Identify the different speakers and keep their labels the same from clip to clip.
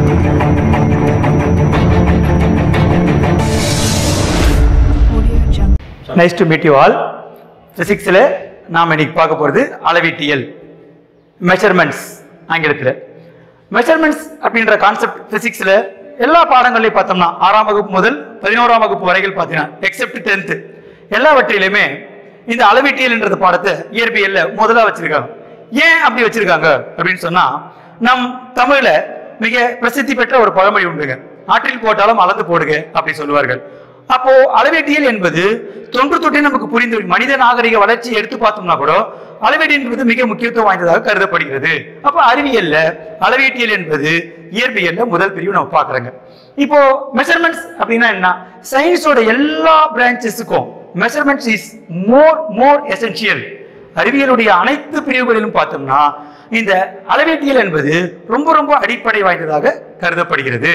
Speaker 1: Nice to meet you all. Physics le நாம இன்னைக்கு பார்க்க போறது அளவீட்டியல், மெஷர்மெண்ட்ஸ். ஆங்கிலத்தில் மெஷர்மெண்ட்ஸ் அப்படின்ற கான்செப்ட் பிசிக்ஸ்ல எல்லா பாடங்களையும் பார்த்தோம்னா 6ஆம் வகுப்பு முதல் 11ஆம் வகுப்பு வரைக்கும் பார்த்தீங்கன்னா எக்ஸெப்ட் 10th எல்லாவற்றிலுமே இந்த அளவீட்டியல்ன்றது பாடத்தை இயற்பியல்ல முதலா வச்சிருக்காங்க. ஏன் அப்படி வச்சிருக்காங்க அப்படின்னு சொன்னா, நம் தமிழ்ல மிக பிரசித்தி பெற்ற ஒரு பழமொழி உண்டுங்க, ஆற்றில் போட்டாலும் அளந்து போடுங்க அப்படி சொல்லுவார்கள். அப்போ அளவீட்டியல் என்பது தொன்று தொட்டே நமக்கு புரிந்து மனித நாகரிக வளர்ச்சி எடுத்து பார்த்தோம்னா கூட அளவீடு என்பது மிக முக்கியத்துவம் வாய்ந்ததாக கருதப்படுகிறது. அப்ப அறிவியல்ல அளவீட்டியல் என்பது இயற்பியல்ல முதல் பிரிவு நம்ம பாக்குறோங்க. இப்போ மெஷர்மெண்ட்ஸ் அப்படின்னா என்ன? சயின்ஸோட எல்லா பிரான்ச்சஸுக்கும் மெஷர்மெண்ட்ஸ் இஸ் மோர் எசென்சியல். அறிவியலுடைய அனைத்து பிரிவுகளிலும் பார்த்தோம்னா இந்த அளவீட்டியல் என்பது ரொம்ப ரொம்ப அடிப்படை வாய்ந்ததாக கருதப்படுகிறது.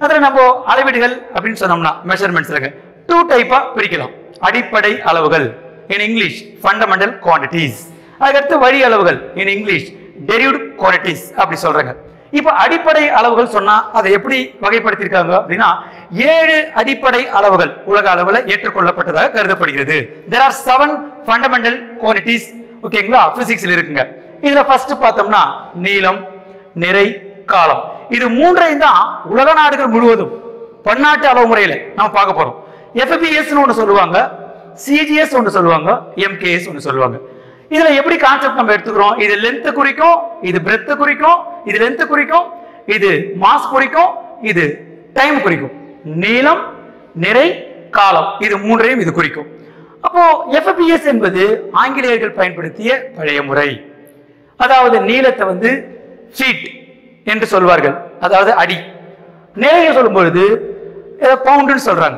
Speaker 1: அதுல நம்ம அளவீடுகள் அப்படின்னு சொன்னோம்னா மெஷர்மெண்ட்ஸ் இருக்கு. 2 டைப்பா பிரிக்கலாம். அடிப்படை அளவுகள், இன் இங்கிலீஷ் ஃபண்டமெண்டல் குவான்டிட்டிஸ். அதுக்கடுத்து வழி அளவுகள், இன் இங்கிலீஷ் டெரிவ்ட் குவான்டிட்டிஸ் அப்படி சொல்றாங்க. இப்ப அடிப்படை அளவுகள் சொன்னா அதை எப்படி வகைப்படுத்திருக்காங்க அப்படின்னா, 7 அடிப்படை அளவுகள் உலக அளவுல ஏற்றுக்கொள்ளப்பட்டதாக கருதப்படுகிறது. There are 7 fundamental quantities. ஓகேங்களா, பிசிக்ஸ்ல இருக்குங்க. இதுல ஃபர்ஸ்ட் பார்த்தோம்னா நீளம், நிறை, காலம். இது மூன்றையும் தான் உலக நாடுகள் முழுவதும் பன்னாட்டு அளவு முறையில நம்ம பார்க்க போறோம். FBS ஒன்று சொல்லுவாங்க, CGS ஒன்று சொல்லுவாங்க, MKS ஒன்று சொல்லுவாங்க. இதுல எப்படி கான்செப்ட் நம்ம எடுத்துக்கிறோம்? இது லென்த் குறிக்கும், இது பிரெத் குறிக்கும், இது லென்த் குறிக்கும், இது மாஸ் குறிக்கும், இது டைம் குறிக்கும். நீளம், நிறை, காலம் இது மூன்றையும் இது குறிக்கும். அப்போ FBS என்பது ஆங்கிலேயர்கள் பயன்படுத்திய பழைய முறை. அதாவது நீளத்தை வந்து ஃபீட் என்று சொல்வார்கள், அதாவது அடி. நிறைய சொல்லும்போது பவுண்டுன்னு சொல்றாங்க,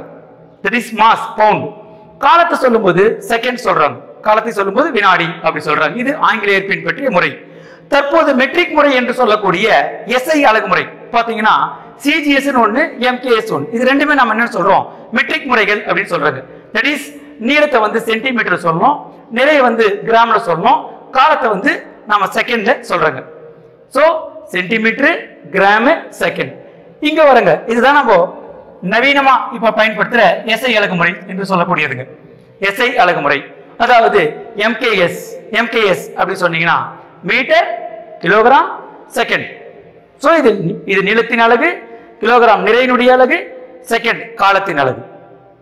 Speaker 1: தட் இஸ் மாஸ், பவுண்ட். காலத்தை சொல்லும்போது செகண்ட் சொல்றாங்க, காலத்தை சொல்லும்போது வினாடி அப்படி சொல்றாங்க. இது ஆங்கிலேயர் பின்பற்றிய முறை. தற்போது மெட்ரிக் முறை என்று சொல்லக்கூடிய SI அலகு முறை பாத்தீங்கன்னா CGS ஒன்று, MKS ஒன்று. இது ரெண்டுமே நம்ம என்ன சொல்றோம்? மெட்ரிக் முறைகள் அப்படின்னு சொல்றாங்க. தட் இஸ் நீளத்தை வந்து சென்டிமீட்டர் சொல்லணும், நிறைய வந்து கிராம்ல சொல்லணும், காலத்தை வந்து நம்ம செகண்ட்ல சொல்றாங்க. சோ சென்டிமீட்டர், கிராம், செகண்ட் இங்க வரங்க. இதுதான் நம்ம நவீனமா இப்ப பயன்படுத்துற SI அலகு முறை என்று சொல்லக்கூடியதுங்க. SI அலகு முறை, அதாவது MKS அப்படி சொன்னீங்கன்னா மீட்டர், கிலோகிராம், செகண்ட். சோ இது நீளத்தின் அலகு, கிலோகிராம் நிறையினுடைய அலகு, செகண்ட் காலத்தின் அலகு.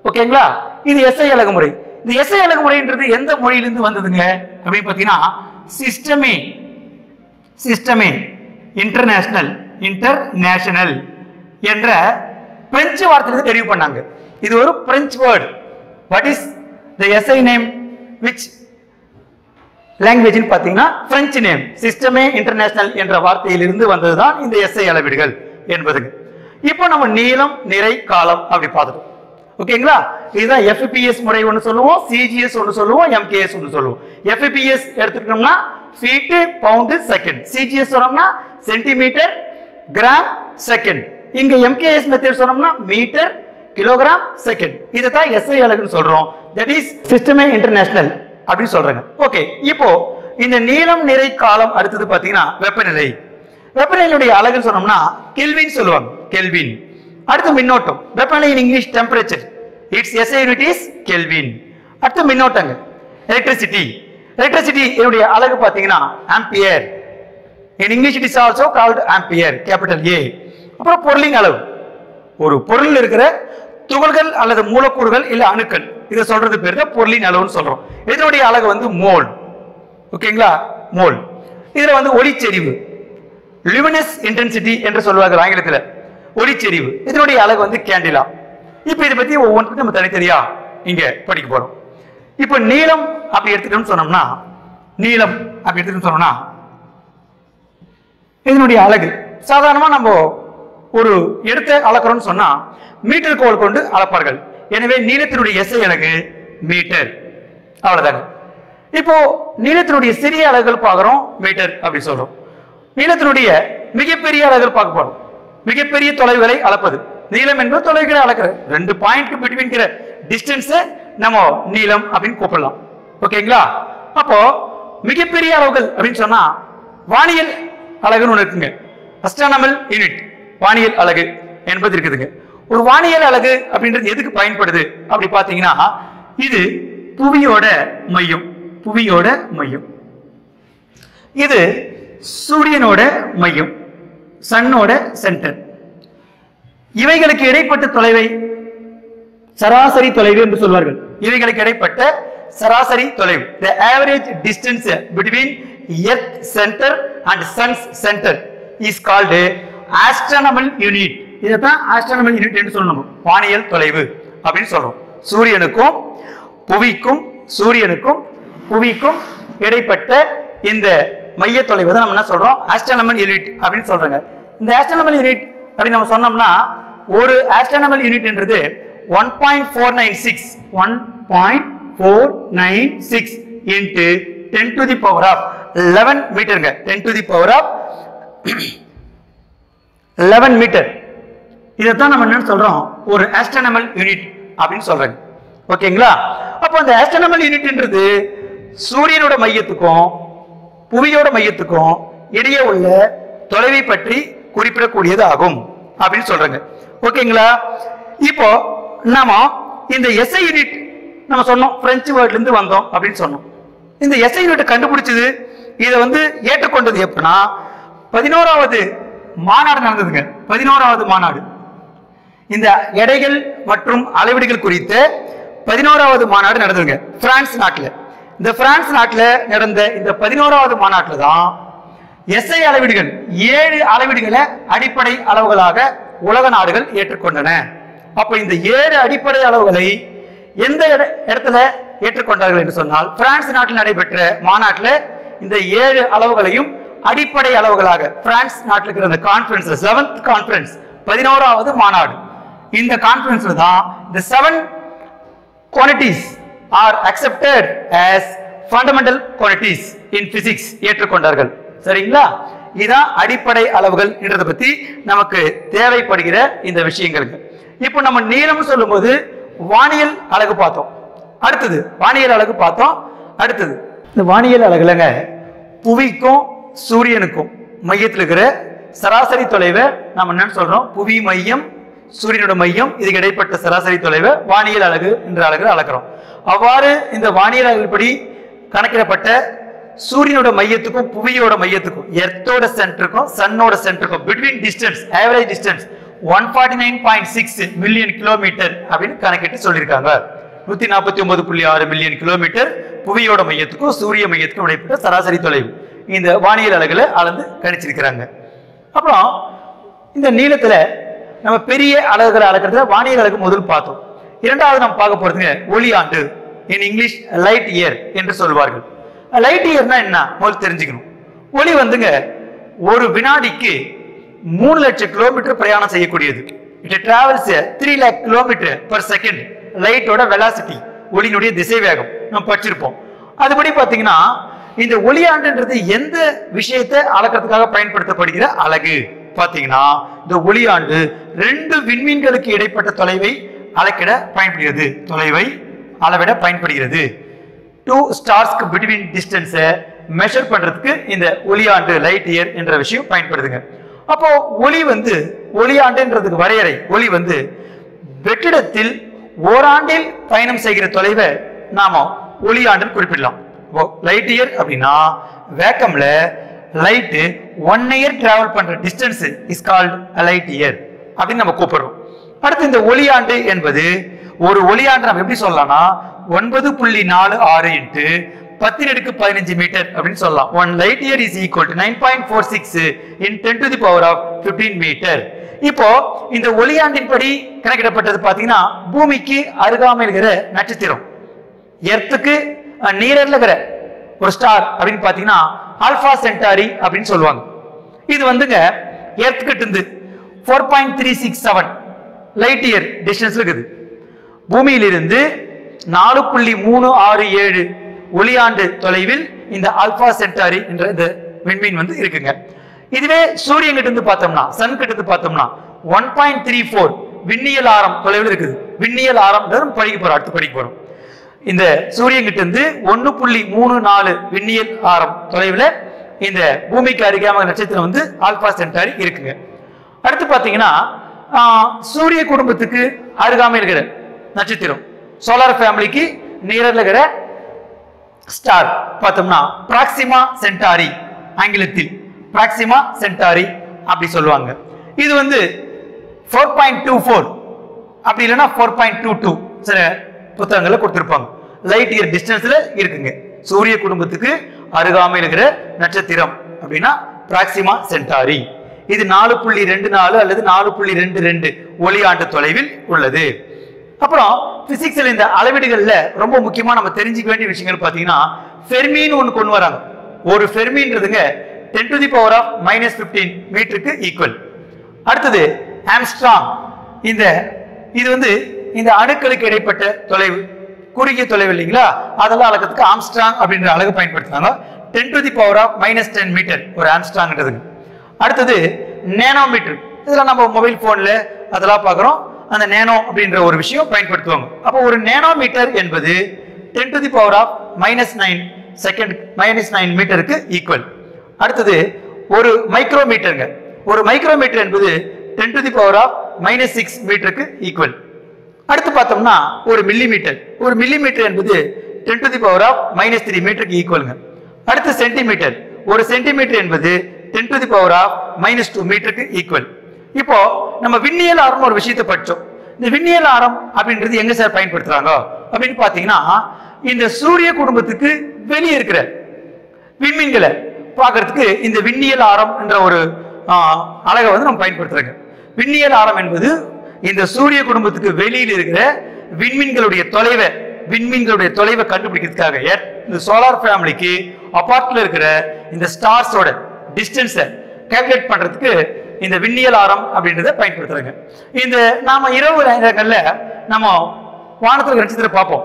Speaker 1: ஓகேங்களா, இது SI அலகு முறை. இந்த SI அலகு முறைன்றது எந்த மொழியிலிருந்து வந்ததுங்க அப்படின்னு பாத்தீங்கன்னா, சிஸ்டமே இன்டர்நேஷனல் என்ற பிரெஞ்சு வார்த்தையிலிருந்து தெரிவு பண்ணாங்க. இது ஒரு French word. What is the SI name? which language பாத்தீங்கன்னா பிரெஞ்சு நேம். சிஸ்டமே இன்டர்நேஷனல் என்ற வார்த்தையிலிருந்து வந்ததுதான் இந்த SI அளவீடுகள் என்பது. இப்போ நம்ம நீளம், நிறை, காலம் அப்படி பார்த்துட்டோம். ஓகேங்களா, இதுதான் FBS முறை ஒன்று சொல்லுவோம், CGS ஒன்று சொல்லுவோம், MKS ஒன்று சொல்லுவோம். FBS எடுத்துக்கிட்டோம்னா ஃபீட், பவுண்ட், செகண்ட். CGS சொன்னோம்னா சென்டிமீட்டர், கிராம், செகண்ட். இங்க MKS மெத்தட் சொன்னோம்னா மீட்டர், கிலோகிராம், செகண்ட். இதுதான் SI அலகுன்னு சொல்றோம். தட் இஸ் சிஸ்டமே இன்டர்நேஷனல் அப்படி சொல்றாங்க. ஓகே, இப்போ இந்த நீளம், நிறை, காலம் அடுத்தது பாத்தீங்கன்னா வெப்பநிலை. வெப்பநிலையுடைய அலகுன்னு சொன்னோம்னா கெல்வின் சொல்லுவாங்க, கெல்வின். அடுத்து மின்னோட்டம், வெப்பநிலை in English temperature, it's SI unit is kelvin. அடுத்து மின்னோட்டங்க, எலக்ட்ரிசிட்டி என்னுடைய அலகு பாத்தீங்கன்னா ampere. In English it is also called ampere, capital A. அப்புறம் பொருளின் அளவு, ஒரு பொருள் இருக்கிற துகள்கள் அல்லது மூலக்கூறுகள் இல்ல அணுக்கள், இதை சொல்றது பேர் தான் பொருளின் அளவுன்னு சொல்றோம். இதனுடைய அலகு வந்து மோல். ஓகேங்களா, மோல். இதுல வந்து ஒளிச்செறிவு, லுமினஸ் இன்டென்சிட்டி என்று சொல்வார்கள் ஆங்கிலத்தில், ஒளிச்செறிவு. இதனுடைய அலகு வந்து கேண்டிலா. இப்ப இதை பத்தி ஒவ்வொன்றுக்கும் நம்ம தனித்தனியா இங்க படிக்க போறோம். இப்ப நீளம் அப்படி எடுத்துட்டோம்னு சொன்னோம்னா, இதனுடைய அலகு சாதாரணமா நம்ம ஒரு இடத்தை அளக்கிறோம்னு சொன்னா மீட்டர் கோல் கொண்டு அளப்பார்கள். எனவே நீளத்தினுடைய SI அலகு மீட்டர், அவ்வளவுதாங்க. இப்போ நீளத்தினுடைய சிறிய அலகுகள் பார்க்கிறோம், மீட்டர் அப்படி சொல்றோம். நீளத்தினுடைய மிகப்பெரிய அலகுகள் பார்க்க போறோம், மிகப்பெரிய தொலைவுகளை அளப்பது. நீளம் என்பது தொலைவுகளை அளக்கிற 2 பாயிண்ட் பிட்வீன் டிஸ்டன்ஸ் நம்ம நீளம் அப்படின்னு கூப்பிடலாம். ஓகேங்களா, அப்போ மிகப்பெரிய அளவுகள் அப்படின்னு சொன்னா வானியல் அலகுன்னு ஒன்று இருக்குங்க, அஸ்ட்ரானமல் யூனிட். வானியல் அலகு என்பது இருக்குதுங்க. ஒரு வானியல் அலகு அப்படின்றது எதுக்கு பயன்படுது அப்படி பாத்தீங்கன்னா, இது புவியோட மையம், புவியோட மையம். இது சூரியனோட மையம், சன்னோட சென்டர். இவைகளுக்கு இடைப்பட்ட தொலைவை சராசரி தொலைவு என்று சொல்வார்கள். இவைகளுக்கு இடைப்பட்ட சராசரி தொலைவு, the average distance between earth center and sun's center is called astronomical unit. இதுதான் astronomical unit என்று சொல்லணும். வானியல் தொலைவு அப்படின்னு சொல்றோம். சூரியனுக்கும் புவிக்கும் சூரியனுக்கும் புவிக்கும் இடைப்பட்ட இந்த மைய தொலைவு தான் நம்ம என்ன சொல்றோம், astronomical unit அப்படின்னு சொல்றாங்க. இந்த astronomical unit அப்படி நம்ம சொன்னோம்னா, ஒரு astronomical unit என்றது 1.496 into 10 to the power of 11 மீட்டருங்க. 10 to the power of 11 metre. இதைத்தான் நம்ம என்ன சொல்றோம், ஒரு astronomical unit அப்படின்னு சொல்றாங்க. ஓகேங்களா? அப்போ அந்த astronomical unitன்றது சூரியனோட மையத்துக்கும் புவியோட மையத்துக்கும் இடையே உள்ள தொலைவை பற்றி குறிப்பிடக்கூடியது ஆகும் அப்படின்னு சொல்றாங்க. ஓகேங்களா? இப்போ நாம இந்த SI யூனிட் நம்ம சொன்னோம், பிரெஞ்சு வேர்ட்ல இருந்து வந்தோம் அப்படின்னு சொன்னோம். இந்த SI யூனிட் கண்டுபிடிச்சது, இதை ஏற்றுக்கொண்டது எப்படின்னா, 11வது மாநாடு நடந்ததுங்க. 11வது மாநாடு, இந்த எடைகள் மற்றும் அளவீடுகள் குறித்த 11வது மாநாடு நடந்ததுங்க பிரான்ஸ் நாட்டில். இந்த பிரான்ஸ் நாட்டில் நடந்த இந்த 11வது மாநாட்டில் தான் SI அளவீடுகள் 7 அளவீடுகளை அடிப்படை அளவுகளாக உலக நாடுகள் ஏற்றுக்கொண்டன. அப்ப இந்த 7 அடிப்படை அளவுகளை எந்த இடத்துல ஏற்றுக்கொண்டார்கள் என்று சொன்னால், பிரான்ஸ் நாட்டில் நடைபெற்ற மாநாட்டில் இந்த 7 அளவுகளையும் அடிப்படை அளவுகளாக பிரான்ஸ் நாட்டில் இருக்கிற அந்த கான்ஃபரன்ஸ், 7th கான்ஃபரன்ஸ், 11வது மாநாடு, இந்த கான்ஃபரன்ஸ்ல தான் இந்த 7 quantities are accepted as fundamental quantities in physics ஏற்றுக்கொண்டார்கள். சரிங்களா? இதான் அடிப்படை அளவுகள் என்றதை பத்தி நமக்கு தேவைப்படுகிற இந்த விஷயங்கள். இப்போ நம்ம நீளம் சொல்லும்போது வானியல் அலகு பார்த்தோம். அடுத்தது வானியல் அலகு பார்த்தோம். அடுத்தது இந்த வானியல் அலகுலங்க புவிக்கும் சூரியனுக்கும் மையத்தில் இருக்கிற சராசரி தொலைவை நம்ம என்ன சொல்றோம், புவி மையம் சூரியனோட மையம் இதுக்கு இடைப்பட்ட சராசரி தொலைவை வானியல் அலகு என்ற அலகுல அளக்கிறோம். அவ்வாறு இந்த வானியல் அலகுப்படி கணக்கிடப்பட்ட சூரியனோட மையத்துக்கும் புவியோட மையத்துக்கும், எர்த்தோட சென்டருக்கும் சன்னோட சென்டருக்கும் between distance, average distance 149.6 million kilometre அப்படின்னு கணக்கிட்டு சொல்லியிருக்காங்க. 149.6 மில்லியன் கிலோமீட்டர் புவியோட மையத்துக்கும் சூரிய மையத்துக்கும் இடைப்பட்ட சராசரி தொலைவு இந்த வானியல் அலகுல அளந்து கணிச்சிருக்கிறாங்க. அப்புறம் இந்த நீளத்துல நம்ம பெரிய அலகுகளை அளக்கிறதுல வானியல் அலகு முதல் பார்த்தோம். இரண்டாவது நம்ம பார்க்க போறதுங்க ஒளியாண்டு, இன் இங்கிலீஷ் லைட் இயர் என்று சொல்வார்கள். லைட் இயர்னா என்ன முதல் தெரிஞ்சுக்கணும். ஒளி ஒரு வினாடிக்கு 3 லட்சம் கிலோமீட்டர் பிரயாணம் செய்யக்கூடியது. It travels 3 lakh kilometers per second. லைட்டோட வெலாசிட்டி, ஒளியினுடைய திசை வேகம் நம்ம படிச்சிருப்போம். அதுபடி பாத்தீங்கன்னா இந்த ஒளியாண்டுன்றது எந்த விஷயத்தை அளக்கிறதுக்காக பயன்படுத்தப்படுகிற அலகு பாத்தீங்கன்னா, இந்த ஒளியாண்டு 2 விண்மீன்களுக்கு இடைப்பட்ட தொலைவை அளக்கிட பயன்படுகிறது, தொலைவை அளவிட பயன்படுகிறது. 2 ஸ்டார்ஸ்க்கு பிட்வீன் டிஸ்டன்ஸை மெஷர் பண்றதுக்கு இந்த ஒளியாண்டு லைட் இயர் என்ற விஷயம் பயன்படுதுங்க. அப்போ ஒளி ஒளியாண்டுன்றதுக்கு வரையறை, ஒளி வெற்றிடத்தில் ஓராண்டில் பயணம் செய்கிற தொலைவை நாம ஒளியாண்டுன்னு குறிப்பிடலாம். லைட் இயர் அப்படின்னா வேக்கம்ல லைட் 1 year டிராவல் பண்ற distance is called light year அப்படின்னு நம்ம கூப்பிடுறோம். அடுத்து இந்த ஒளியாண்டு என்பது ஒரு ஒளியாண்டு நம்ம எப்படி சொல்லலாம்னா 9.46 into 10⁻15 மீட்டர் அப்படின்னு சொல்லலாம். 1 light year is equal to 9.46 in 10 to the power of 15 metre. இப்போ இந்த ஒளியாண்டின் படி கணக்கிடப்பட்டது பாத்தீங்கன்னா, பூமிக்கு அருகாமையில் இருக்கிற நட்சத்திரம், எர்த்துக்கு நீரர்ல இருக்கிற ஒரு ஸ்டார் அப்படின்னு பாத்தீங்கன்னா ஆல்பா சென்டாரி அப்படின்னு சொல்லுவாங்க. இது எர்த் கிட்ட இருந்து 4.367 லைட் இயர் டிஸ்டன்ஸ்ல இருக்குது. பூமியிலிருந்து 4.367 ஒளியாண்டு தொலைவில் இந்த ஆல்பா சென்டாரி என்ற இந்த விண்மீன் இருக்குங்க. இதுவே சூரியன் கிட்ட இருந்து பார்த்தோம்னா, சன் கிட்ட இருந்து பார்த்தோம்னா 1.34 விண்ணியல் ஆரம் தொலைவில் இருக்குது. விண்ணியல் ஆரம் படிக்க போறோம், அடுத்து படிக்க போறோம். இந்த சூரியன் கிட்ட இருந்து 1.34 விண்ணியல் ஆரம் தொலைவில் இந்த பூமிக்கு அருகாமையான நட்சத்திரம் ஆல்பா சென்டாரி இருக்குங்க. அடுத்து பாத்தீங்கன்னா சூரிய குடும்பத்துக்கு அருகாமையில் இருக்கிற நட்சத்திரம் சோலார் ஃபேமிலிக்கு நியரர்ல இருக்கிற ஸ்டார் பார்த்தோம்னா பிராக்சிமா சென்டாரி, ஆங்கிலத்தில் பிராக்சிமா சென்டாரி அப்படி சொல்லுவாங்க. இது வந்து 4.24 அப்படி இல்லைன்னா 4.22 சில புத்தகங்களை கொடுத்திருப்பாங்க. லைட் இயர் டிஸ்டன்ஸ்ல இருக்குங்க. சூரிய குடும்பத்துக்கு அருகாமையில் இருக்கிற நட்சத்திரம் அப்படின்னா பிராக்சிமா சென்டாரி. இது 4.24 அல்லது 4.22 ஒளியாண்டு தொலைவில் உள்ளது. அப்புறம் பிசிக்ஸ்ல இந்த அளவீடுகள்ல ரொம்ப முக்கியமா நம்ம தெரிஞ்சுக்க வேண்டிய விஷயங்கள் பாத்தீங்கன்னா ஃபெர்மின்னு ஒன்று கொண்டு வராங்க. ஒரு ஃபெர்மின்றதுங்க 10⁻⁻15 மீட்டருக்கு ஈக்குவல். அடுத்தது ஆம்ஸ்ட்ராங். இது வந்து இந்த அணுக்களுக்கு இடைப்பட்ட தொலைவு, குறுகிய தொலைவு இல்லைங்களா, அதெல்லாம் அளக்கிறதுக்கு ஆம்ஸ்ட்ராங் அப்படின்ற அலகு பயன்படுத்துறாங்க. 10⁻⁻10 மீட்டர் ஒரு ஆம்ஸ்ட்ராங்ன்றதுங்க. அடுத்தது நேனோமீட்டர். இதெல்லாம் நம்ம மொபைல் போன்ல அதெல்லாம் பார்க்குறோம். அந்த நேனோ அப்படின்ற ஒரு விஷயம் பயன்படுத்துவாங்க. அப்போ ஒரு நேனோமீட்டர் என்பது 10⁻⁻9 செகண்ட் -9 மீட்டருக்கு ஈக்குவல். அடுத்தது ஒரு மைக்ரோமீட்டருங்க. ஒரு மைக்ரோமீட்டர் என்பது 10⁻⁻6 மீட்டருக்கு ஈக்குவல். அடுத்து பார்த்தோம்னா ஒரு மில்லிமீட்டர். ஒரு மில்லிமீட்டர் என்பது 10⁻⁻3 மீட்டருக்கு ஈக்குவலுங்க. அடுத்து சென்டிமீட்டர். ஒரு சென்டிமீட்டர் என்பது 10⁻⁻2 மீட்டருக்கு ஈக்குவல். இப்போ நம்ம விண்ணியல் ஆரம் ஒரு விஷயத்தை படிச்சோம். இந்த விண்ணியல் ஆரம் அப்படின்றது எங்க சார் பயன்படுத்துறாங்க அப்படின்னு பாத்தீங்கன்னா இந்த சூரிய குடும்பத்துக்கு வெளியே இருக்கிற விண்மீன்களை பார்க்கறதுக்கு இந்த விண்ணியல் ஆரம் என்ற ஒரு அலகை வந்து நம்ம பயன்படுத்துறாங்க. விண்ணியல் ஆரம் என்பது இந்த சூரிய குடும்பத்துக்கு வெளியில் இருக்கிற விண்மீன்களுடைய தொலைவை கண்டுபிடிக்கிறதுக்காக இந்த சோலார் ஃபேமிலிக்கு அபார்ட்ல இருக்கிற இந்த ஸ்டார்ஸோட டிஸ்டன்ஸை கால்குலேட் பண்றதுக்கு இந்த விண்ணியல் ஆரம் அப்படின்றத பயன்படுத்துறாங்க. இந்த நாம இரவு நேரங்கள்ல நம்ம வானத்துல நட்சத்திரம் பார்ப்போம்.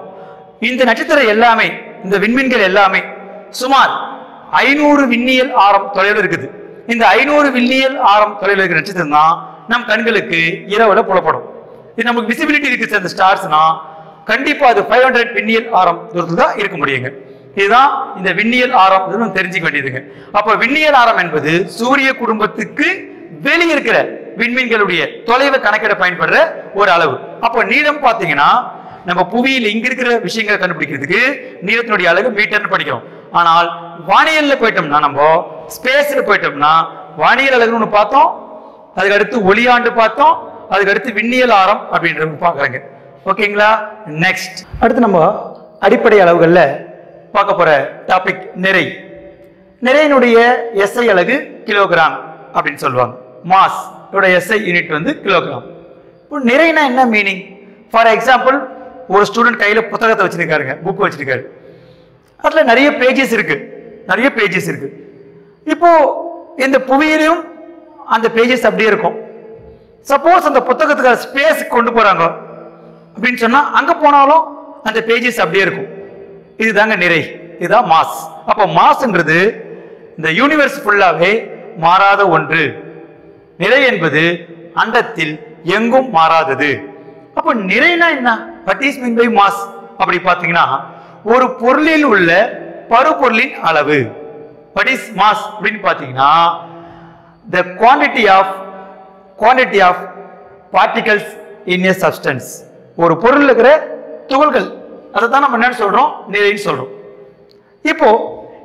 Speaker 1: இந்த நட்சத்திரம் எல்லாமே, இந்த விண்மீன்கள் எல்லாமே சுமார் 500 விண்ணியல் ஆரம் தொலைவில் இருக்குது. இந்த 500 விண்ணியல் ஆரம் தொலைவில் இருக்கிற நட்சத்திரம் தான் நம் கண்களுக்கு இரவுல புலப்படும். இது நமக்கு விசிபிலிட்டி இருக்கு அந்த ஸ்டார்ஸ்னா கண்டிப்பா அது 500 விண்ணியல் ஆரம் தூரத்துல தான் இருக்க முடியுங்க. இதுதான் இந்த விண்ணியல் ஆரம் நம்ம தெரிஞ்சுக்க வேண்டியதுங்க. அப்ப விண்ணியல் ஆரம் என்பது சூரிய குடும்பத்துக்கு வெளியே இருக்கிற விண்மீன்களுடைய தொலைவை கணக்கிட பயன்படுற ஒரு அளவு. அப்போ நீளம் பாத்தீங்கன்னா நம்ம புவியில் இங்க இருக்கிற விஷயங்களை கண்டுபிடிக்கிறதுக்கு நீளத்தினுடைய அலகு மீட்டர்னு படிக்கிறோம். ஆனால் வானியல்ல போயிட்டோம்னா, நம்ம ஸ்பேஸ்ல போயிட்டோம்னா வானியல் அலகுன்னு ஒண்ணு பார்த்தோம், அதுக்கு அடுத்து ஒளியாண்டு பார்த்தோம், அதுக்கு அடுத்து விண்ணியல் ஆரம் அப்படின்றது பாக்குறாங்க. ஓகேங்களா? நெக்ஸ்ட் அடுத்து நம்ம அடிப்படை அளவுகள்ல பார்க்க போற டாபிக் நிறை. நிறையினுடைய எஸ்ஐ அலகு கிலோகிராம் அப்படின்னு சொல்லுவாங்க. மாஸ் எஸ்ஐ யூனிட் வந்து கிலோகிராம். இப்போ நிறைனா என்ன மீனிங்? ஃபார் எக்ஸாம்பிள் ஒரு ஸ்டூடெண்ட் கையில புத்தகத்தை வச்சிருக்காருங்க, புக் வச்சிருக்காரு. அதுல நிறைய பேஜஸ் இருக்கு. இப்போ இந்த புவியிலும் அந்த பேஜஸ் அப்படியே இருக்கும். சப்போஸ் அந்த புத்தகத்துக்கு ஸ்பேஸ் கொண்டு போறாங்க அப்படின்னு சொன்னா அங்க போனாலும் அந்த பேஜஸ் அப்படியே இருக்கும். இதுதாங்க நிறை, இதுதான் மாஸ். அப்போ மாஸ்ன்றது இந்த யூனிவர்ஸ் ஃபுல்லாவே மாறாத ஒன்று. நிறை என்பது அண்டத்தில் எங்கும் மாறாதது. அப்போ நிறைனா என்ன? What is mean by mass அப்படி பாத்தீங்கன்னா ஒரு பொருளில் உள்ள பருப்பொருளின் அளவு. வாட் இஸ் மாஸ் அப்படின்னு பாத்தீங்கன்னா the quantity of particles in a substance. ஒரு பொருள் இருக்கிற துகள்கள், அதை தான் நம்ம என்ன சொல்றோம்? நிறைன்னு சொல்றோம். இப்போ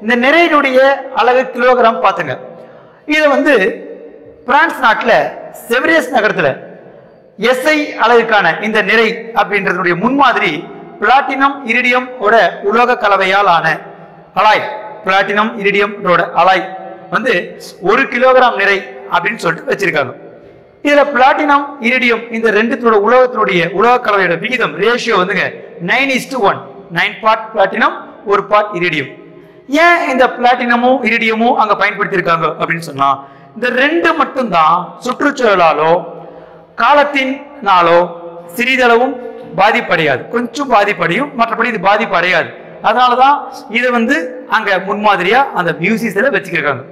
Speaker 1: இந்த நிறையினுடைய அலகு கிலோகிராம் பாத்துங்க. இது வந்து பிரான்ஸ் நாட்டுல செவரியஸ் நகரத்துல எஸ்ஐ அலகுக்கான இந்த நிறை அப்படின்றதுடைய முன்மாதிரி பிளாட்டினம் இரிடியம் உலோக கலவையால் ஆன அலாய், பிளாட்டினம் இரிடியம் அலாய் வந்து 1 கிலோகிராம் நிறை அப்படின்னு சொல்லிட்டு வச்சிருக்காங்க. இதுல பிளாட்டினம் இரிடியம் இந்த ரெண்டுத்தோட உலோக கலவையோட விகிதம் ரேஷியோ வந்துங்க 9:1. 9 பார்ட் பிளாட்டினம், 1 பார்ட் இரிடியம். ஏன் இந்த பிளாட்டினமும் இரிடியமும் அங்க பயன்படுத்தி இருக்காங்க அப்படின்னு சொன்னா இந்த ரெண்டு மட்டும்தான் சுற்றுச்சூழலாலோ காலத்தினாலோ சிறிதளவும் பாதிப்படையாது. கொஞ்சம் பாதிப்படையும், மற்றபடி இது பாதிப்பு அடையாது. அதனாலதான் இது வந்து அங்க முன்மாதிரியா அந்த மியூசியத்துல வச்சுக்கிறாங்க.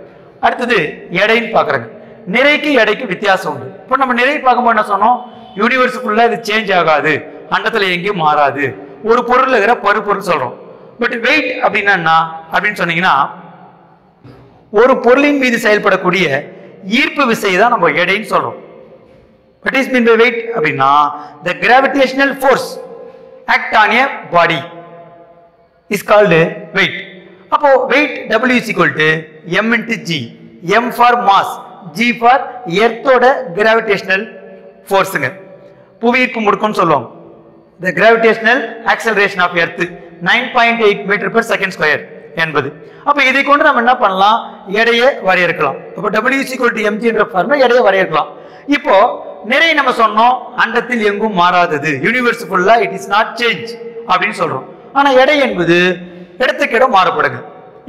Speaker 1: அடுத்தது எடைன்னு பாக்குறாங்க. நிறைக்கு எடைக்கு வித்தியாசம் உண்டு. இப்போ நம்ம நிறை பார்க்கும்போது என்ன சொன்னோம்? யூனிவர்ஸுக்குள்ள இது சேஞ்ச் ஆகாது, அண்டத்துல எங்கேயும் மாறாது, ஒரு பொருள் இருக்கிற பருப்பொருள் சொல்றோம். பட் வெயிட் அப்படின்னா என்ன அப்படின்னு சொன்னீங்கன்னா ஒரு பொருளின் மீது செயல்படக்கூடிய ஈர்ப்பு விசை தான் நம்ம எடைன்னு சொல்றோம். What is mean by weight அப்படின்னா the gravitational force act on a body is called weight. அப்போ weight W is equal to m into g. M for mass, g for earth ஓட gravitational forceங்க. புவியீர்ப்பு முடுக்கம்னு சொல்லுவாங்க. The gravitational acceleration of earth 9.8 meter per second square என்பது. அப்ப இதை கொண்டு நம்ம என்ன பண்ணலாம், எடையை வரையறுக்கலாம். அப்ப W is equal to mg என்ற ஃபார்முலா எடையை வரையறுக்கலாம். இப்போ நிறை நம்ம சொன்னோம் அண்டத்தில் எங்கும் மாறாதது, யூனிவர்ஸ் ஃபுல்லா இட் இஸ் நாட் சேஞ்ச் அப்படின்னு சொல்றோம். ஆனா எடை என்பது இடத்துக்கு இடம் மாறுபடுங்க.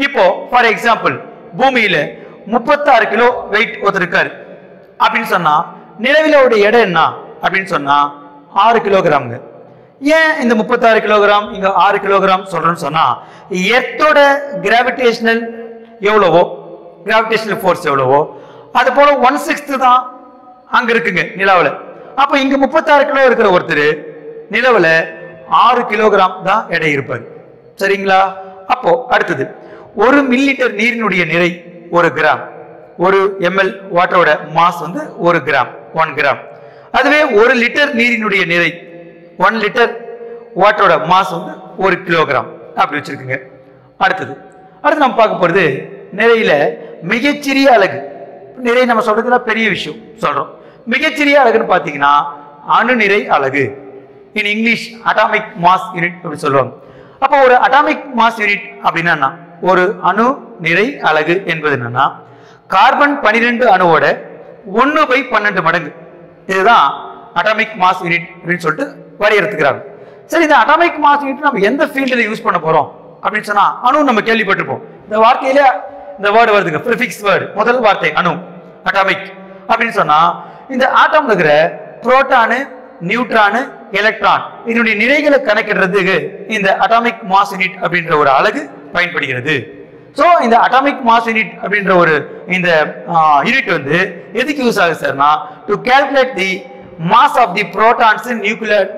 Speaker 1: இப்போ ஃபார் எக்ஸாம்பிள் பூமியில 36 கிலோ வெயிட் ஒருத்தருக்காரு அப்படின்னு சொன்னா நிலவிலோட எடை என்ன அப்படின்னு சொன்னா 6 கிலோகிராம்ங்க. ஏன் இந்த 36 கிலோகிராம் இங்க 6 கிலோகிராம் சொல்றேன்னு சொன்னா எர்த்தோட கிராவிடேஷனல் எவ்வளவோ, கிராவிடேஷனல் ஃபோர்ஸ் எவ்வளவோ அது போல 1/6 தான் அங்க இருக்குங்க நிலவுல. அப்ப இங்க 36 கிலோ இருக்கிற ஒருத்தர் நிலவுல 6 கிலோகிராம் தான் எடை இருப்பாரு. சரிங்களா? அப்போ அடுத்தது 1 மில்லிலிட்டர் நீரினுடைய நிறை 1 கிராம், 1 ml வாட்டரோட மாஸ் வந்து 1 கிராம், 1 கிராம். அதுவே 1 லிட்டர் நீரினுடைய நிறை 1 லிட்டர் வாட்டரோட மாஸ் வந்து 1 கிலோகிராம் அப்படி வச்சிருக்குங்க. அடுத்து நம்ம பார்க்க போறது நிறையில மிகச்சிறிய அலகு. நிறை நம்ம சொல்றதுல பெரிய விஷயம் சொல்றோம். மிகச்சிறிய அலகுன்னு பாத்தீங்கன்னா அணு நிறை அலகு, in English atomic mass unit அப்படி சொல்லுவாங்க. அப்போ ஒரு அட்டாமிக் மாஸ் யூனிட் அப்படின்னா ஒரு அணு நிறை அலகு என்பது என்னன்னா கார்பன் 12 அணுவோட 1/12 மடங்கு. இதுதான் அட்டாமிக் மாஸ் யூனிட் அப்படின்னு சொல்லிட்டு வரையறுத்துக்கிறாங்க. சரி, இந்த அட்டாமிக் மாஸ் யூனிட் நம்ம எந்த ஃபீல்டில் யூஸ் பண்ண போறோம் அப்படின்னு சொன்னா அணு நம்ம கேள்விப்பட்டிருப்போம். இந்த வார்த்தையில இந்த வேர்டு வருதுங்க, ப்ரிஃபிக்ஸ் வேர்டு, முதல் வார்த்தை அணு, அட்டாமிக் அப்படின்னு சொன்னா இந்த ஆட்டம்ல இருக்கிற புரோட்டானு, நியூட்ரானு, எலக்ட்ரான் இதனுடைய நிறைகளை கணக்கிடுறதுக்கு இந்த அட்டாமிக் மாஸ் யூனிட் அப்படின்ற ஒரு அலகு பயன்படுகிறது. சோ இந்த அட்டாமிக் மாஸ் யூனிட் அப்படின்ற ஒரு இந்த யூனிட் வந்து எதுக்கு யூஸ் ஆகுது சார்னா to calculate the mass of the protons,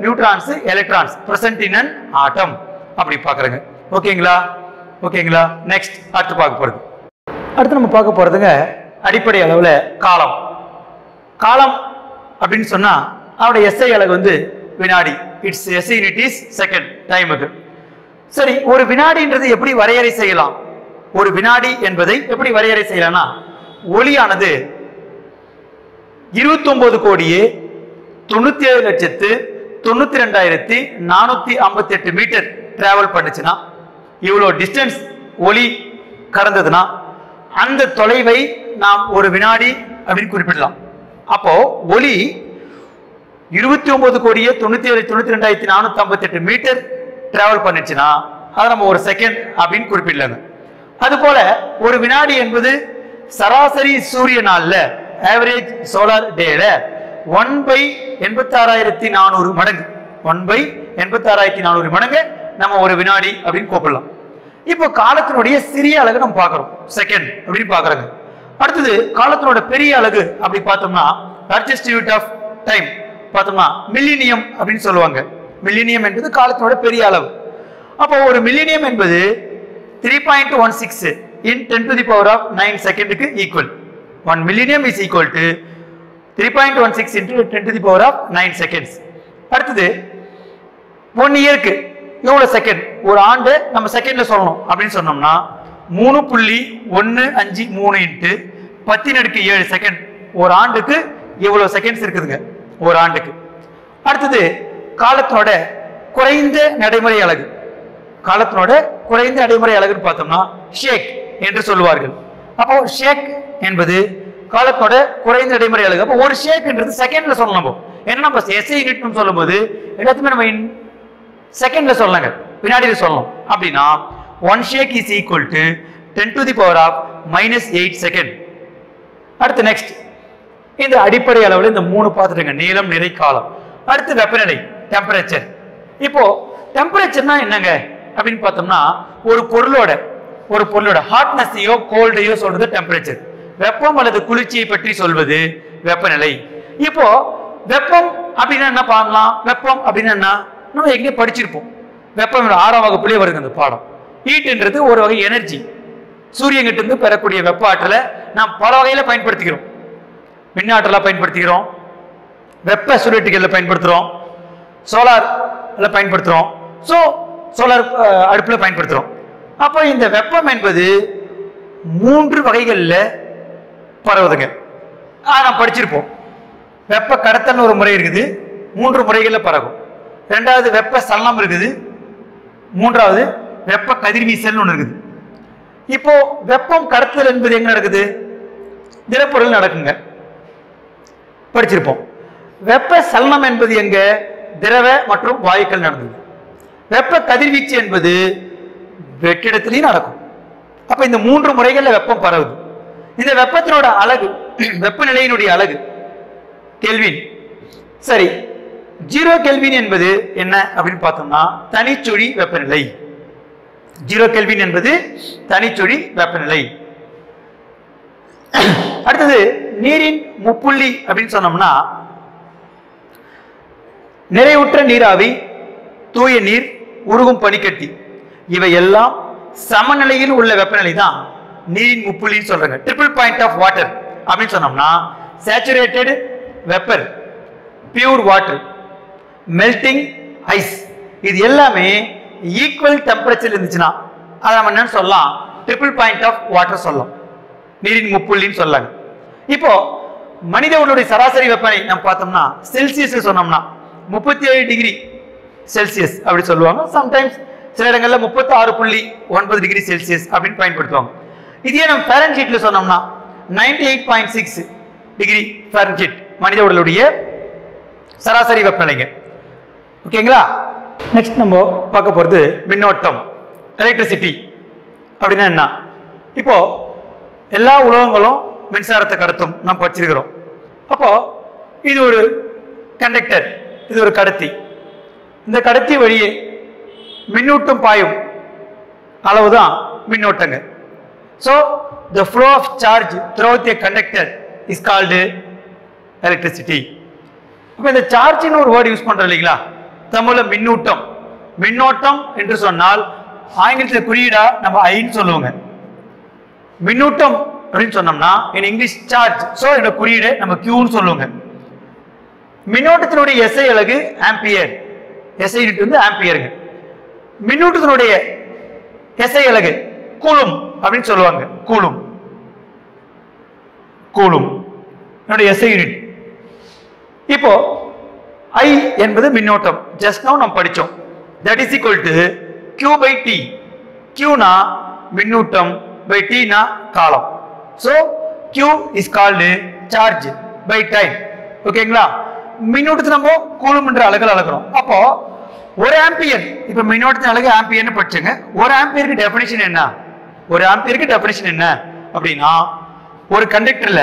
Speaker 1: neutrons, electrons present in an atom அப்படி பாக்குறேங்க. ஓகேங்களா? ஓகேங்களா? நெக்ஸ்ட் அடுத்து பார்க்க போறது, அடுத்து நம்ம பார்க்க போறதுங்க அடிப்படை அளவுல காலம். காலம் அப்படின்னு சொன்னா அவருடைய எஸ்ஐ அலகு வந்து வினாடி. It's SI unit is second டைமுக்கு. சரி, ஒரு வினாடின்றது எப்படி வரையறை செய்யலாம்? ஒரு வினாடி என்பதை எப்படி வரையறை செய்யலாம்னா ஒளியானது 29,97,92,458 மீட்டர் டிராவல் பண்ணுச்சுன்னா, இவ்வளோ டிஸ்டன்ஸ் ஒளி கடந்ததுன்னா அந்த தொலைவை நாம் ஒரு வினாடி அப்படின்னு குறிப்பிடலாம். அப்போ ஒளி 29,97,92,458 மீட்டர் டிராவல் பண்ணுச்சுன்னா அதை நம்ம ஒரு செகண்ட் அப்படின்னு குறிப்பிடலாங்க. அது போல ஒரு வினாடி என்பது சராசரி சூரிய நாள்ல ஆவரேஜ் சோலார் டேல 1/86,400 மடங்கு, 1/86,400 மடங்கு நம்ம ஒரு வினாடி அப்படின்னு கூப்பிடலாம். இப்போ காலத்தினுடைய சிறிய அலகு நம்ம பார்க்கிறோம், செகண்ட் அப்படின்னு பார்க்கறோங்க. அடுத்தது காலத்தினோட பெரிய அலகு அப்படி பார்த்தோம்னா லார்ஜஸ்ட் யூனிட் ஆஃப் டைம் பார்த்தோம்னா மில்லினியம் அப்படின்னு சொல்லுவாங்க. மில்லினியம் என்பது காலத்தினோட பெரிய அளவு. அப்போ ஒரு மில்லினியம் என்பது 3.16 in 10⁻⁹ செகண்டுக்கு equal. 1 millennium is equal to 3.16 into 10⁻⁹ seconds. அடுத்தது 1 இயருக்கு எவ்வளவு செகண்ட், ஒரு ஆண்டு நம்ம செகண்ட்ல சொல்லணும் அப்படின்னு சொன்னோம்னா 3.153 into 10⁻⁷ செகண்ட். ஒரு ஆண்டுக்கு இவ்வளவு செகண்ட்ஸ் இருக்குதுங்க ஒரு ஆண்டுக்கு. அடுத்தது காலத்தினோட குறைந்த நடைமுறை அலகு. காலத்தினோட குறைந்த நடைமுறை அலகுன்னு பார்த்தோம்னா ஷேக் என்று சொல்லுவார்கள். அப்போ ஷேக் என்பது காலத்தோட குறைந்த நடைமுறை அலகு. அப்போ ஒரு ஷேக்ன்றது செகண்ட்ல சொல்லணும். ஏன்னா நம்ம எஸ்ஐ யூனிட் சொல்லும் போது எல்லாத்தையுமே நம்ம செகண்ட்ல சொல்லலாங்க, வினாடியில சொல்லணும். அப்படின்னா 1 ஷேக் இஸ் ஈக்குவல் டு 10⁻⁻8 செகண்ட். அடுத்து நெக்ஸ்ட் இந்த அடிப்படை அளவில் இந்த 3 பார்த்துட்டுங்க, நீளம், நிறை, காலம். அடுத்து வெப்பநிலை, டெம்பரேச்சர். இப்போ டெம்பரேச்சர்னா என்னங்க அப்படின்னு பார்த்தோம்னா ஒரு பொருளோட ஹாட்னஸையோ கோல்டையோ சொல்றது டெம்பரேச்சர். வெப்பம் அல்லது குளிர்ச்சியை பற்றி சொல்வது வெப்பநிலை. இப்போ வெப்பம் அப்படின்னா என்ன பண்ணலாம்? வெப்பம் அப்படின்னா என்ன நம்ம எங்கே படிச்சிருப்போம், வெப்பம் 6ஆம் வகுப்புலேயே வருது அந்த பாடம். ஹீட்ன்றது ஒரு வகை எனர்ஜி, சூரியன்கிட்ட இருந்து பெறக்கூடிய வெப்ப ஆற்றலை நாம் பல வகையில பயன்படுத்திக்கிறோம். மின் ஆற்றலா பயன்படுத்திக்கிறோம், வெப்ப சுழற்சிகளில் பயன்படுத்துகிறோம், சோலாரில் பயன்படுத்துகிறோம், ஸோ சோலார் அடுப்பில் பயன்படுத்துகிறோம். அப்போ இந்த வெப்பம் என்பது 3 வகைகளில் பரவுதுங்க. நாம் படிச்சிருப்போம். வெப்ப கடத்தல் ஒரு முறை இருக்குது, 3 முறைகளில் பரவும். 2வது வெப்ப சலனம் இருக்குது, 3வது வெப்ப கதிர்வீசல் ஒன்று இருக்குது. இப்போ வெப்பம் கடத்தல் என்பது எங்க நடக்குது? திடப்பொருள் நடக்குங்க, படிச்சிருப்போம். வெப்ப சலனம் என்பது எங்க? திரவ மற்றும் வாயுக்கள் நடந்தது. வெப்ப கதிர்வீச்சு என்பது வெற்றிடத்திலையும் நடக்கும். அப்ப இந்த 3 முறைகள்ல வெப்பம் பரவுது. இந்த வெப்பத்தினோட அலகு, வெப்பநிலையினுடைய அலகு கெல்வின். சரி, 0 கெல்வின் என்பது என்ன அப்படின்னு பார்த்தோம்னா தனிச்சுழி வெப்பநிலை. 0 கெல்வின் என்பது தனிச்சுழி வெப்பநிலை. அடுத்தது நீரின் முப்புள்ளி அப்படின்னு சொன்னோம்னா நிறைவுற்ற நீராவி, தூய நீர், உருகும் பனிக்கட்டி, இவை எல்லாம் சமநிலையில் உள்ள வெப்பநிலை தான் நீரின் முப்புள்ளின்னு சொல்றாங்க. ட்ரிபிள் பாயிண்ட் ஆஃப் வாட்டர் அப்படின்னு சொன்னோம்னா saturated vapour, pure water, melting ice, இது எல்லாமே ஈக்குவல் டெம்பரேச்சர் இருந்துச்சுன்னா அதை நம்ம என்னன்னு சொல்லலாம்? ட்ரிபிள் பாயிண்ட் ஆஃப் வாட்டர் சொல்லலாம், நீரின் முப்புள்ளின்னு சொல்லாங்க. இப்போ மனித உடலுடைய சராசரி வெப்பநிலை நம்ம பார்த்தோம்னா செல்சியஸ் சொன்னோம்னா 37 டிகிரி செல்சியஸ் அப்படி சொல்லுவாங்க. சம்டைம்ஸ் சில இடங்கள்ல 36.9 டிகிரி செல்சியஸ் அப்படின்னு பயன்படுத்துவாங்க. இதே நம்ம ஃபாரன்ஹீட்ல சொன்னோம்னா 98.6 டிகிரி ஃபாரன்ஹீட் மனித உடலுடைய சராசரி வெப்பநிலைங்க. ஓகேங்களா? நெக்ஸ்ட் நம்ம பார்க்க போறது மின்னோட்டம், எலக்ட்ரிசிட்டி அப்படின்னா என்ன? இப்போ எல்லா உலோகங்களும் மின்சாரத்தை கடத்தும், நாம் படிச்சிருக்கிறோம். அப்போ இது ஒரு கண்டக்டர், இது ஒரு கடத்தி. இந்த கடத்தி வழியே மின்னூட்டம் பாயும் அளவுதான் மின்னோட்டங்க. So the flow of charge throughout a conductor is called electricity. இப்போ இந்த சார்ஜ்னு ஒரு வேர்ட் யூஸ் பண்றோம் இல்லைங்களா? தமிழ்ல மின்னூட்டம். மின்னோட்டம் என்று சொன்னால் ஆங்கிலத்தில் குறியீடா நம்ம ஐன்னு சொல்லுவாங்க. மின்னூட்டம் அப்படின்னு சொன்னோம்னா in English charge, so இந்த குறியீடு நம்ம Qன்னு சொல்லுவாங்க. மின்னோட்டத்தினுடைய SI அலகு ஆம்பியர், SI யூனிட் வந்து ஆம்பியருங்க. மின்னூட்டத்தினுடைய SI அலகு கூலும் அப்படின்னு சொல்லுவாங்க. கூலும், கூலும் என்னுடைய SI யூனிட். இப்போ I என்பது மின்னோட்டம், ஜஸ்ட் நவ நம்ம படிச்சோம். That is equal to Q by T. Q னா மின்னூட்டம், by T னா காலம். So Q is called charge by time. ஓகேங்களா? மின்னூட்டத்தை நம்ம கூலும் என்ற அலகுல அளக்கிறோம். அப்போ ஒரு ஆம்பியர், இப்ப மின்னோட்டத்தின் அலகு ஆம்பியர்னு படிச்சுங்க. ஒரு ஆம்பியருக்கு டெஃபினிஷன் என்ன? ஒரு ஆம்பியருக்கு டெஃபினிஷன் என்ன அப்படின்னா ஒரு கண்டக்டர்ல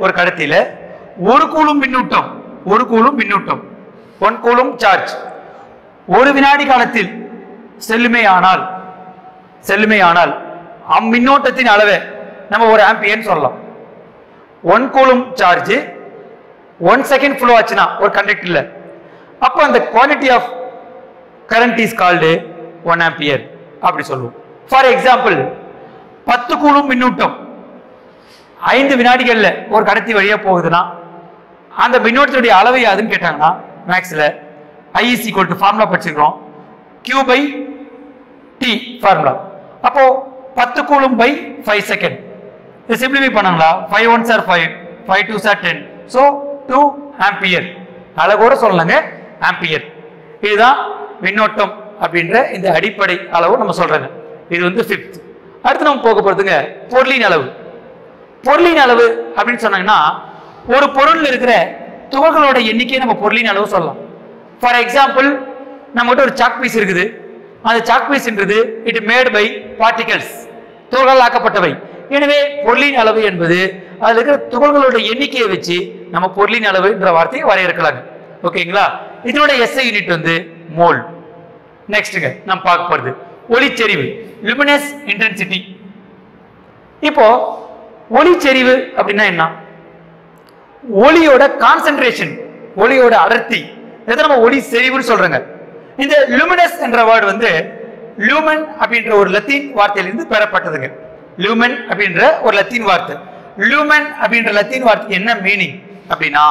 Speaker 1: ஒரு கடத்தியில ஒரு கூலும் மின்னூட்டம், ஒரு கூலும் மின்னூட்டம், 1 கூலும் சார்ஜ் ஒரு வினாடி காலத்தில் செல்லுமேயானால் அம்மின்னோட்டத்தின் அளவை நம்ம ஒரு ஆம்பியர்னு சொல்லலாம். 1 கூலும் சார்ஜ் 1 செகண்ட் ஃப்ளோ ஆச்சுன்னா ஒரு கண்டக்டர்ல, அப்போ அந்த quantity of current is called 1 ampere அப்படி சொல்லுவோம். ஃபார் எக்ஸாம்பிள் 10 கூலும் மின்னூட்டம் 5 வினாடிகள்ல ஒரு கடத்தி வழியா போகுதுன்னா அந்த மின்னோட்டத்துடைய அளவு யாதுன்னு கேட்டாங்கன்னா மேக்ஸ்ல I is equal to formula படிச்சிருக்கோம், Q by T ஃபார்முலா. அப்போ 10 கூலும் by 5 செகண்ட். இதை சிம்பிளிஃபை பண்ணாங்களா? 5 1s are 5, 5 2s are 10, so 2 ampere. அளவோட சொல்லலாங்க, ஆம்பியர். இதுதான் மின்னோட்டம் அப்படின்ற இந்த அடிப்படை அளவு நம்ம சொல்றாங்க. இது வந்து 5th. அடுத்து நம்ம போக போறதுங்க பொருளின் அளவு. பொருளின் அளவு அப்படின்னு சொன்னாங்கன்னா ஒரு பொருள்ல இருக்கிற துகள்களோட எண்ணிக்கையை நம்ம பொருளின் அளவு சொல்லலாம். ஃபார் எக்ஸாம்பிள் நம்மகிட்ட ஒரு சாக் பீஸ் இருக்குது. அந்த சாக் பீஸ்ன்றது இட் மேட் பை பார்ட்டிகல்ஸ், துகள்கள் ஆக்கப்பட்டவை. எனவே பொருளின் அளவு என்பது அதுல இருக்கிற துகள்களோட எண்ணிக்கையை வச்சு நம்ம பொருளின் அளவு என்ற வார்த்தையை வரையறுக்கலாங்க. ஓகேங்களா? இதனோட SI யூனிட் வந்து மோல். நெக்ஸ்ட்ங்க நம்ம பார்க்க போறது ஒளிச்செறிவு, லுமினஸ் இன்டென்சிட்டி. இப்போ ஒளிச்செறிவு அப்படின்னா என்ன? ஒளியோட கான்சென்ட்ரேஷன், ஒளியோட அடர்த்தி, இதை நம்ம ஒளி செறிவுன்னு சொல்றாங்க. இந்த லுமினஸ் என்ற வேர்டு வந்து லூமன் அப்படின்ற ஒரு லத்தீன் வார்த்தையிலிருந்து பெறப்பட்டதுங்க. லூமன் அப்படின்ற ஒரு லத்தீன் வார்த்தை. லூமன் அப்படின்ற லத்தீன் வார்த்தைக்கு என்ன மீனிங் அப்படின்னா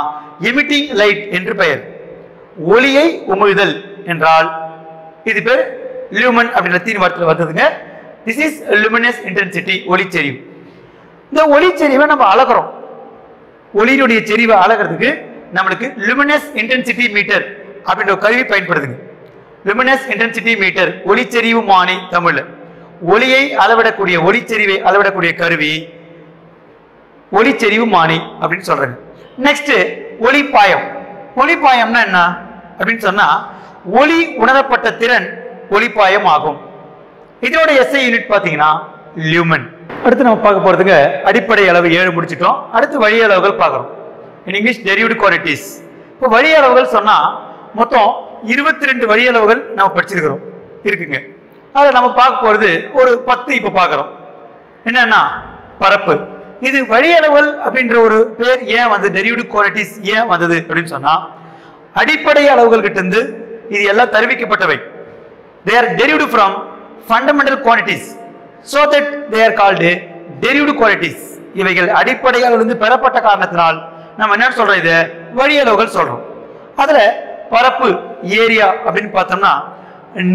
Speaker 1: எமிட்டிங் லைட் என்று பெயர். ஒளியை உமிழ்தல் என்றால் இது பேர் லூமன் அப்படின்ற தீன் வார்த்தையில் வந்ததுங்க. This is luminous intensity, ஒளிச்செறிவு. இந்த ஒளிச்செறிவை நம்ம அளக்கிறோம். ஒளியினுடைய செறிவை அளக்கிறதுக்கு நம்மளுக்கு luminous intensity மீட்டர் அப்படின்ற ஒரு கருவி பயன்படுதுங்க. luminous intensity மீட்டர், ஒளிச்செறிவு மானி தமிழ்ல. ஒளியை அளவிடக்கூடிய, ஒளிச்செறிவை அளவிடக்கூடிய கருவி ஒளிச்செறிவு மானி அப்படின்னு சொல்றாங்க. நெக்ஸ்ட் ஒளிப்பாயம். ஒளிப்பாயம்னா என்ன அப்படின்னு சொன்னா ஒளி உணரப்பட்ட திறன் ஒளிப்பாயம் ஆகும். இதோட SI யூனிட் பாத்தீங்கன்னா லியூமன். அடுத்து நம்ம பார்க்க போறதுங்க அடிப்படை அளவு 7 முடிச்சிட்டோம். அடுத்து வழி அளவுகள் பார்க்கறோம். In English derived quantities. இப்போ வழி அளவுகள் சொன்னா மொத்தம் 22 வழி அளவுகள் நம்ம படிச்சிருக்கிறோம் இருக்குங்க. அதை நம்ம பார்க்க போறது ஒரு 10 இப்ப பார்க்கறோம். என்னன்னா பரப்பு. இது வழி அளவுகள் அப்படின்ற ஒரு பேர் ஏன் வந்து டெரிவ்டு குவான்டிட்டிஸ் ஏன் வந்தது அப்படின்னு சொன்னா அடிப்படை அளவுகள் கிட்ட இருந்து இது எல்லாம் தருவிக்கப்பட்டவை. They are derived from fundamental quantities, so that they are called derived quantities. இவைகள் அடிப்படை அளவிலிருந்து பெறப்பட்ட காரணத்தினால் நம்ம என்ன சொல்றோம், இது வழி அளவுகள் சொல்றோம். அதுல பரப்பு ஏரியா அப்படின்னு பார்த்தோம்னா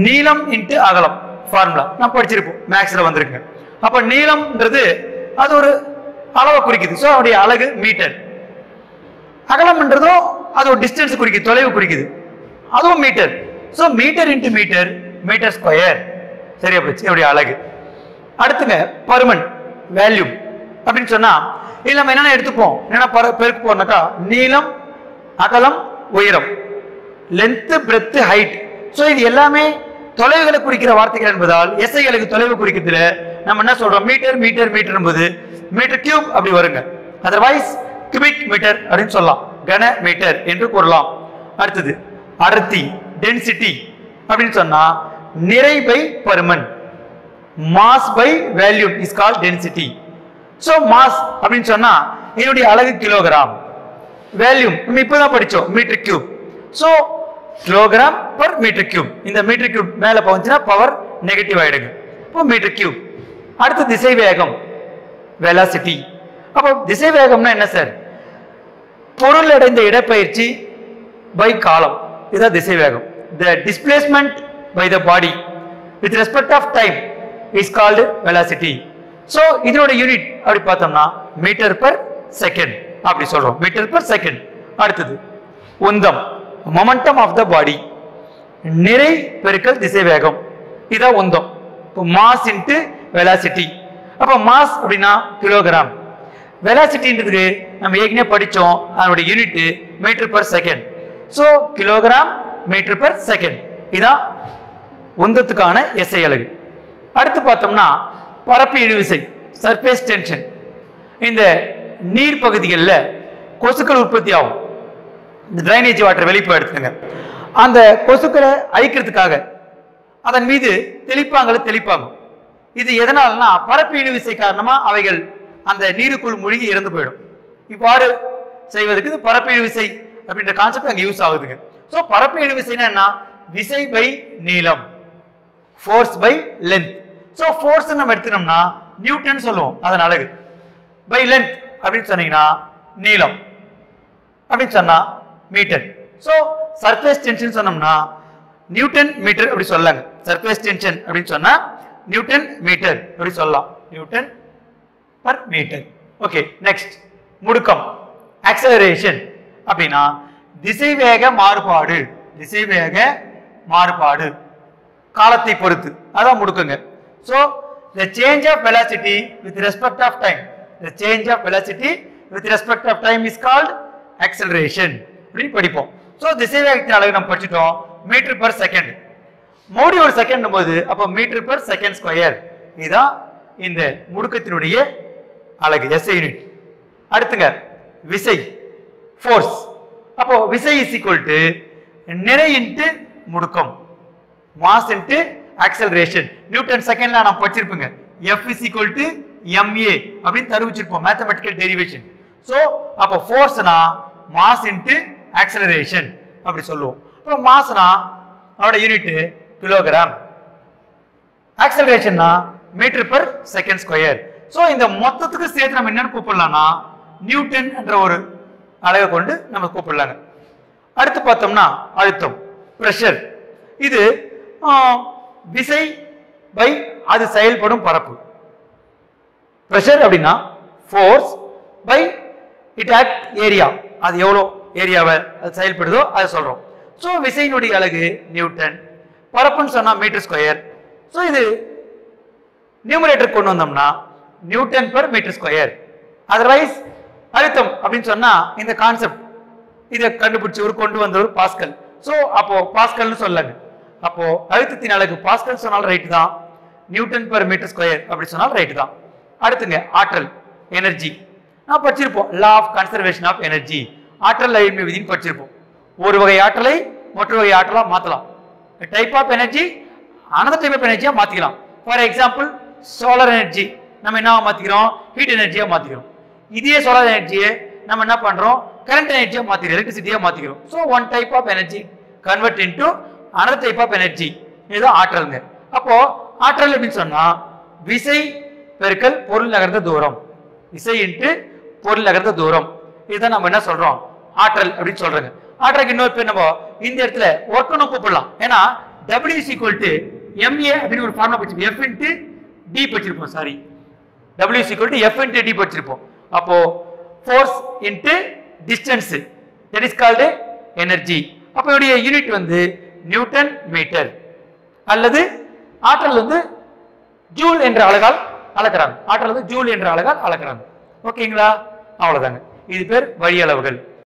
Speaker 1: நீளம் இன்ட்டு அகலம் ஃபார்முலா நம்ம படிச்சிருப்போம், மேக்ஸ்ல வந்திருக்கு. அப்ப நீளம்ன்றது அது ஒரு அளவை குறிக்குது, ஸோ அதோடைய அலகு மீட்டர். அகலம்ன்றதும் அது ஒரு டிஸ்டன்ஸ் குறிக்குது, தொலைவு குறிக்குது, அதுவும் metre. So metre into metre, metre square. சரியா போச்சு, என்னுடைய அலகு. அடுத்துங்க பருமன், வேல்யூம் அப்படின்னு சொன்னா இது நம்ம என்னென்ன எடுத்துப்போம், என்னென்ன பெருக்கு போனாக்கா நீளம், அகலம், உயரம், லென்த், பிரெத், ஹைட். ஸோ இது எல்லாமே தொலைவுகளை குறிக்கிற வார்த்தைகள் என்பதால் எஸ்ஐகளுக்கு தொலைவு குறிக்கிறதுல நம்ம என்ன சொல்றோம், மீட்டர் மீட்டர் மீட்டர் என்பது மீட்டர் கியூப் அப்படி வருங்க. அதர்வைஸ் கியூபிக் மீட்டர் அப்படின்னு சொல்லலாம், கன மீட்டர் என்று கூறலாம். அடுத்தது அடர்த்தி, டென்சிட்டி அப்படின்னு சொன்னா நிறை பை பருமன், mass by volume is called density. So mass அப்படின்னு சொன்னா என்னுடைய அலகு கிலோகிராம், வேல்யூம் நம்ம இப்பதான் படிச்சோம் metre cube. So kilogram per metre cube. இந்த மீட்டர் கியூப் மேல போச்சுன்னா பவர் நெகட்டிவ் ஆயிடுங்க. இப்போ மீட்டர் கியூப். அடுத்து திசை வேகம், வெலாசிட்டி. அப்போ திசை வேகம்னா என்ன சார், பொருள் அடைந்த இடப்பெயர்ச்சி பை காலம், இதுதான் திசை வேகம். The displacement by the body with respect of time is called velocity. So இதனோட யூனிட் அப்படி பார்த்தோம்னா மீட்டர் பர் செகண்ட் அப்படி சொல்றோம், மீட்டர் பர் செகண்ட். அடுத்தது உந்தம், மொமெண்டம் ஆஃப் த பாடி, நிறை பெருக்கல் திசை வேகம், இதான் உந்தம். இப்போ மாஸ் இன்ட்டு வெலாசிட்டி. அப்போ மாஸ் அப்படின்னா கிலோகிராம், வெலாசிட்டின்றதுக்கு நம்ம ஏற்கனவே படிச்சோம், அதனுடைய unit metre per second. So kilogram metre per second, இதான் உந்தத்துக்கான எஸ்ஐ அலகு. அடுத்து பார்த்தோம்னா பரப்பு இழுவிசை, சர்ஃபேஸ் டென்ஷன். இந்த நீர் பகுதிகளில் கொசுக்கள் உற்பத்தி ஆகும், இந்த டிரைனேஜ் வாட்டர் வெளிப்போ எடுத்துங்க. அந்த கொசுக்களை அழிக்கிறதுக்காக அதன் மீது தெளிப்பாங்க. இது எதனாலனா பரப்பு இழுவிசை காரணமா அவைகள் அந்த நீருக்குள் மூழ்கி இறந்து போயிடும். இவ்வாறு செய்வதற்கு இது பரப்பு இழுவிசை அப்படின்ற கான்செப்ட் அங்க யூஸ் ஆகுதுங்க. சோ பரப்பு இழுவிசைனா என்ன, விசை பை நீளம், force by length. So force நம்ம எடுத்துனோம்னா நியூட்டன் சொல்லுவோம், அதன் அலகு. பை லென்த் அப்படின்னு சொன்னீங்கன்னா நீளம், அப்படின்னு சொன்னா மீட்டர். சோ சர்ஃபேஸ் டென்ஷன் சொன்னோம்னா நியூட்டன் மீட்டர் அப்படி சொல்லலாங்க. சர்ஃபேஸ் டென்ஷன் அப்படின்னு சொன்னா நியூட்டன் மீட்டர் அப்படி சொல்லலாம், newton per metre. Okay, next முடுக்கம், ஆக்சலரேஷன் அப்படின்னா திசைவேக மாறுபாடு. திசைவேக மாறுபாடு காலத்தை பொறுத்து, அதான் முடுக்குங்க. So the change of velocity with respect of time, the change of velocity with respect of time is called acceleration அப்படி படிப்போம். So திசைவேகத்தின் அலகு நம்ம படிச்சிட்டோம், மீட்டர் பர் செகண்ட். மோடி ஒரு செகண்ட் போது அப்போ மீட்டர் பர் செகண்ட் ஸ்கொயர், இதுதான் இந்த முடுக்கத்தினுடைய அலகு, எஸ்ஐ யூனிட். அடுத்துங்க விசை, ஃபோர்ஸ். அப்போ விசை இஸ் ஈக்குவல் டு நிறை இன்ட்டு முடுக்கம், மாஸ் இன்ட்டு ஆக்சலரேஷன். நியூட்டன் செகண்ட்ல நான் படிச்சிருப்பேங்க, F is equal to ma அப்படின்னு தருவிச்சிருப்போம், மேத்தமெட்டிக்கல் டெரிவேஷன். சோ அப்போ ஃபோர்ஸ்னா மாஸ் இன்ட்டு ஆக்சலரேஷன் அப்படி சொல்லுவோம். அப்போ மாஸ்னா அதோட யூனிட் கிலோகிராம், ஆக்சலரேஷன்னா metre per second square. So இந்த மொத்தத்துக்கு சேர்த்து நம்ம என்னன்னு கூப்பிடலாம்னா நியூட்டன் என்ற ஒரு அழகை கொண்டு நம்ம கூப்பிடலாங்க. அடுத்து பார்த்தோம்னா அழுத்தம், பிரஷர். இது விசை பை அது செயல்படும் பரப்பு. பிரஷர் அப்படின்னா force by it act area, அது எவ்வளோ ஏரியாவை அது செயல்படுதோ அதை சொல்றோம். ஸோ விசையினுடைய அலகு நியூட்டன், பரப்புன்னு சொன்னா மீட்டர் ஸ்கொயர். ஸோ இது நியூமரேட்டர் கொண்டு வந்தோம்னா newton per metre square. Otherwise அழுத்தம் அப்படின்னு சொன்னா இந்த கான்செப்ட் இதை கண்டுபிடிச்சு ஒரு கொண்டு வந்தவர் பாஸ்கல். ஸோ அப்போ பாஸ்கல்னு சொல்லங்க. அப்போ அழுத்தத்தின் அலகு பாஸ்கல் சொன்னாலும் ரைட்டு தான், நியூட்டன் பெர் மீட்டர் ஸ்கொயர் அப்படி சொன்னாலும் ரைட்டு தான். அடுத்துங்க ஆற்றல், எனர்ஜி. நான் படிச்சிருப்போம் law of conservation of energy, ஆற்றல் அழிமை விதின்னு படிச்சிருப்போம். ஒரு வகை ஆற்றலை மற்றொரு வகை ஆற்றலா மாற்றலாம். Type of energy another type of எனர்ஜியா மாத்திக்கலாம். ஃபார் எக்ஸாம்பிள் சோலார் எனர்ஜி நம்ம என்ன மாத்திக்கிறோம், ஹீட் எனர்ஜியா மாத்திக்கிறோம். இதே சோலார் எனர்ஜியை நம்ம என்ன பண்றோம், கரண்ட் எனர்ஜியா மாத்திக்கிறோம், எலக்ட்ரிசிட்டியா மாத்திக்கிறோம். So one type of energy convert into another type of energy, இதுதான் ஆற்றல்ங்க. அப்போ ஆற்றல் அப்படின்னு சொன்னா விசை பெருக்கல் பொருள் நகர்ந்த தூரம், விசை இன்ட்டு பொருள் நகர்ந்த தூரம், இதுதான் நம்ம என்ன சொல்றோம் ஆற்றல் அப்படின்னு சொல்றாங்க. ஆற்றலுக்கு இன்னொரு பேர் நம்ம இந்த இடத்துல ஒர்க்னு கூப்பிடலாம். ஏன்னா W is equal to MA அப்படின்னு ஒரு ஃபார்முலா படிச்சிருப்போம், F into D படிச்சிருப்போம். Sorry, W is equal to F into D படிச்சிருப்போம். அப்போ force into distance, that is called energy. அப்போ இதோட யூனிட் வந்து நியூட்டன் மீட்டர் அல்லது ஆற்றல் வந்து ஜூல் என்ற அலகால் அளக்கிறாங்க. ஆற்றல் வந்து ஜூல் என்ற அலகால் அளக்கிறாங்க. ஓகேங்களா? அவ்வளவுதாங்க. இது பேர் வழி அளவுகள்.